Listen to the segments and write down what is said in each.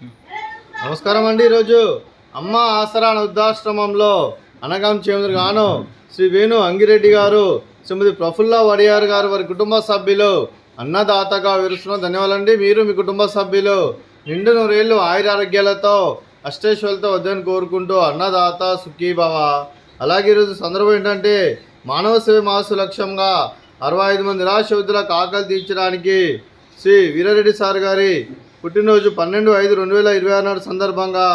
నమస్కారం అండి. ఈరోజు అమ్మ ఆసరా వృద్ధాశ్రమంలో అనగాం చేముగాను శ్రీ వేణు అంగిరెడ్డి గారు, శ్రీమతి ప్రఫుల్ల వడియార్ గారు వారి కుటుంబ సభ్యులు అన్నదాతగా విరుస్తున్న ధన్యవాదాలండి. మీరు మీ కుటుంబ సభ్యులు నిండు నూరేళ్ళు ఆయురారోగ్యాలతో అష్టేశ్వరులతో వద్దని కోరుకుంటూ అన్నదాత సుఖీభవ. అలాగే ఈరోజు సందర్భం ఏంటంటే మానవ సేవ మాసు లక్ష్యంగా 65 మంది నిరాశ్రయులకు ఆకలి తీర్చడానికి శ్రీ వీరారెడ్డి సార్ గారి పుట్టినరోజు 12/5/2026 నాడు సందర్భంగా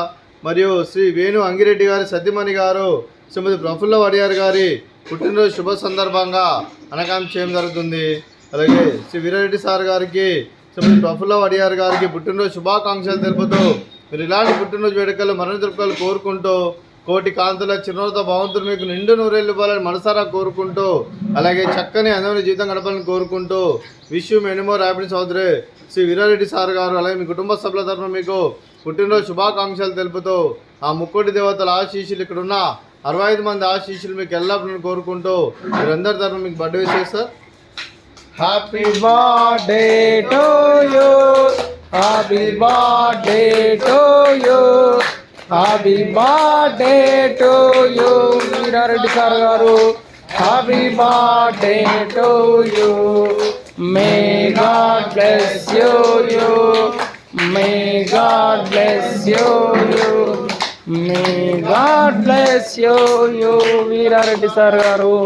మరియు శ్రీ వేణు అంగిరెడ్డి గారి సతీమణి గారు శ్రీమతి ప్రఫుల్ల వడియార్ గారి పుట్టినరోజు శుభ సందర్భంగా అనగాం చేయడం జరుగుతుంది. అలాగే శ్రీ వీరారెడ్డి సార్ గారికి శ్రీమతి ప్రఫుల్ల వడియార్ గారికి పుట్టినరోజు శుభాకాంక్షలు తెలుపుతూ మీరు ఇలాంటి పుట్టినరోజు వేడుకలు మరణ జరుపుకలు కోరుకుంటూ కోటి కాంతుల చిరునవ్వుతో భగవంతుడు మీకు నిండు నూరేళ్ళు ఇవ్వాలని మనసారా కోరుకుంటూ అలాగే చక్కని అందమైన జీవితం గడపాలని కోరుకుంటూ wish you many more happiness సోదరి శ్రీ వీరారెడ్డి సార్ గారు అలాగే మీ కుటుంబ సభ్యుల తరఫున మీకు పుట్టినరోజు శుభాకాంక్షలు తెలుపుతూ ఆ ముక్కోటి దేవతల ఆశీస్సులు ఇక్కడున్న 65 మంది ఆశీస్సులు మీకు ఎల్లప్పుడూ కోరుకుంటూ మీరందరి తరఫున మీకు birthday wishes sir. Happy birthday to you, happy birthday to you, happy birthday to you Veerareddy sir గారు. Happy birthday to you. May God bless you, may God bless you, may God bless you Veerareddy sir గారు.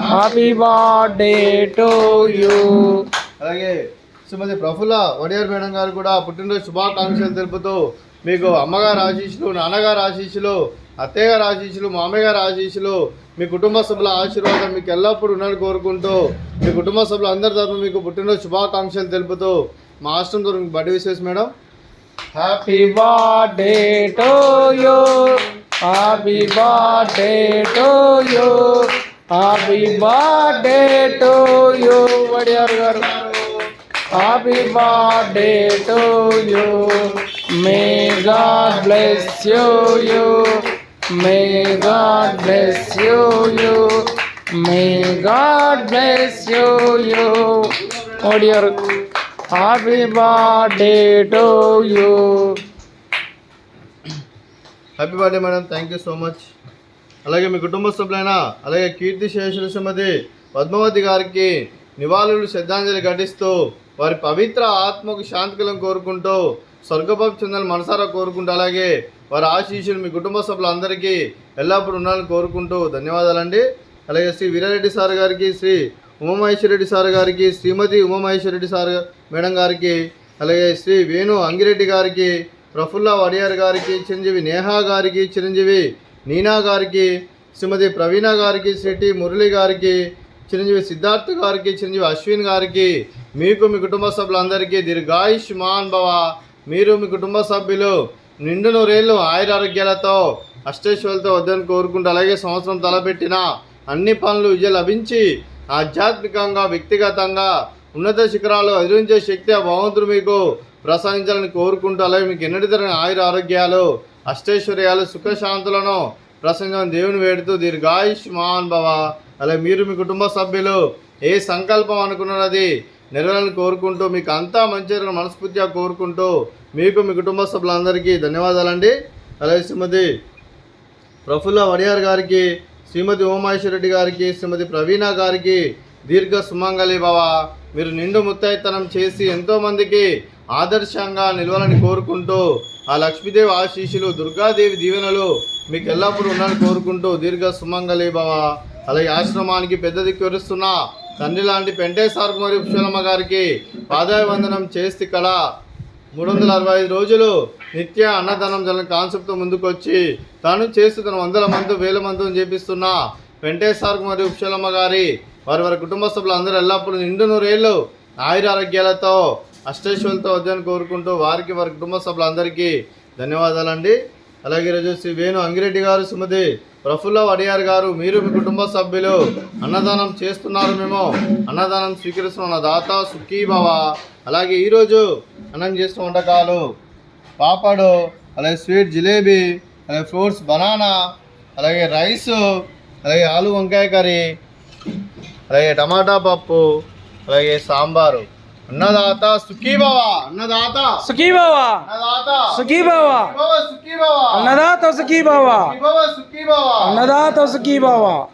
Happy birthday to you. అలాగే Srimati Prafulla Wadiyar madam గారు కూడా పుట్టినరోజు శుభాకాంక్షలు తెలుపుతూ మీకు అమ్మగారు ఆశీస్సులు, నాన్నగారు ఆశీస్సులు, అత్తయ్య గారు ఆశీస్సులు, మామయ్య గారు ఆశీస్సులు, మీ కుటుంబ సభ్యుల ఆశీర్వాదం మీకు ఎల్లప్పుడూ ఉండాలని కోరుకుంటూ మీ కుటుంబ సభ్యులు అందరి తరఫున మీకు పుట్టినరోజు శుభాకాంక్షలు తెలుపుతూ మా ఆశ్రమం తరఫున మీకు birthday wishes madam. Happy birthday to you, happy birthday to you, happy birthday to you Vadiyar గారు. Happy birthday to you. May God bless you, may God bless you, may God bless you Vadiyar. Happy birthday to you. Happy birthday madam, thank you so much. అలాగే మీ కుటుంబ సభ్యులైన అలాగే కీర్తి శేషుల శ్రీమతి పద్మావతి గారికి నివాళులు శ్రద్ధాంజలి ఘటిస్తూ వారి పవిత్ర ఆత్మకు శాంతికలం కోరుకుంటూ స్వర్గపాపు చెందాలని మనసారా కోరుకుంటూ అలాగే వారి ఆశీస్సులు మీ కుటుంబ సభ్యులందరికీ ఎల్లప్పుడూ ఉండాలని కోరుకుంటూ ధన్యవాదాలండి. అలాగే శ్రీ వీరారెడ్డి సార్ గారికి, శ్రీ ఉమామహేశ్వరరెడ్డి సార్ గారికి, శ్రీమతి ఉమామహేశ్వరరెడ్డి సార్ మేడం గారికి, అలాగే శ్రీ వేణు అంగిరెడ్డి గారికి, ప్రఫుల్ల వడియార్ గారికి, చిరంజీవి నేహా గారికి, చిరంజీవి నీనా గారికి, శ్రీమతి ప్రవీణ గారికి, శ్రీ టి మురళి గారికి, చిరంజీవి సిద్ధార్థ్ గారికి, చిరంజీవి అశ్విన్ గారికి, మీకు మీ కుటుంబ సభ్యులందరికీ దీర్ఘాయుష్మాన్ భవ. మీరు మీ కుటుంబ సభ్యులు నిండు నూరేళ్ళు ఆయురారోగ్యాలతో అష్టేశ్వరులతో వద్దని కోరుకుంటూ అలాగే సంవత్సరం తలపెట్టిన అన్ని పనులు విజయం లభించి ఆధ్యాత్మికంగా వ్యక్తిగతంగా ఉన్నత శిఖరాలు ఎదురించే శక్తి ఆ భగవంతుడు మీకు ప్రసాదించాలని కోరుకుంటూ అలాగే మీకు ఎన్నటి తరగని ఆయుర ఆరోగ్యాలు అష్టైశ్వర్యాలు సుఖశాంతులను ప్రసంగం దేవుని వేడుతూ దీర్ఘాయుష్మాన్ భవ. అలాగే మీరు మీ కుటుంబ సభ్యులు ఏ సంకల్పం అనుకున్నది నెరవేరాలని కోరుకుంటూ మీకు అంతా మంచి మనస్ఫూర్తిగా కోరుకుంటూ మీకు మీ కుటుంబ సభ్యులందరికీ ధన్యవాదాలండి. అలాగే శ్రీమతి ప్రఫుల్ల వడియార్ గారికి, శ్రీమతి ఉమామహేశ్వరరెడ్డి గారికి, శ్రీమతి ప్రవీణ గారికి దీర్ఘ సుమంగళి భవ. మీరు నిండు ముత్తైతనం చేసి ఎంతోమందికి ఆదర్శంగా నిలవాలని కోరుకుంటూ ఆ లక్ష్మీదేవి ఆశీస్సులు, దుర్గాదేవి దీవెనలు మీకు ఎల్లప్పుడూ ఉండాలని కోరుకుంటూ దీర్ఘ సుమంగళి భవ. అలాగే ఆశ్రమానికి పెద్ద దిక్కు విరుస్తున్న తండ్రి లాంటి పెంటే సార్ మరియు పుష్పలమ్మ గారికి పాదాభివందనం చేసి ఇక్కడ 365 రోజులు నిత్య అన్నదానం జలం కాన్సెప్ట్తో ముందుకొచ్చి తాను చేస్తూ తన 100 మంది 1000 మందిని చేపిస్తున్న పెంటే సార్ మరియు పుష్పలమ్మ గారి వారి కుటుంబ సభ్యులు అందరూ ఎల్లప్పుడూ నిండు నూరేళ్ళు ఆయురారోగ్యాలతో అష్టైశ్వర్యాలతో వద్దని కోరుకుంటూ వారికి వారి కుటుంబ సభ్యులందరికీ ధన్యవాదాలండి. అలాగే ఈరోజు శ్రీ వేణు అంగిరెడ్డి గారు, శ్రీమతి ప్రఫుల్ల వడియార్ గారు, మీరు మీ కుటుంబ సభ్యులు అన్నదానం చేస్తున్నారు, మేము అన్నదానం స్వీకరిస్తున్న దాత సుఖీభవ. అలాగే ఈరోజు అన్నం చేస్తున్న వంటకాలు పాపడు, అలాగే స్వీట్ జిలేబీ, అలాగే ఫ్రూట్స్ బనానా, అలాగే రైసు, అలాగే ఆలు వంకాయ కర్రీ, అలాగే టమాటా పప్పు, అలాగే సాంబారు. అన్నదాత సుఖీ భవ. అన్నదాత సుఖీ భవ. అన్నదాత సుఖీ భవ. సుఖీ భవ. అన్నదాత సుఖీ భవ. సుఖీ భవ. సుఖీ భవ. అన్నదాత సుఖీ భవ.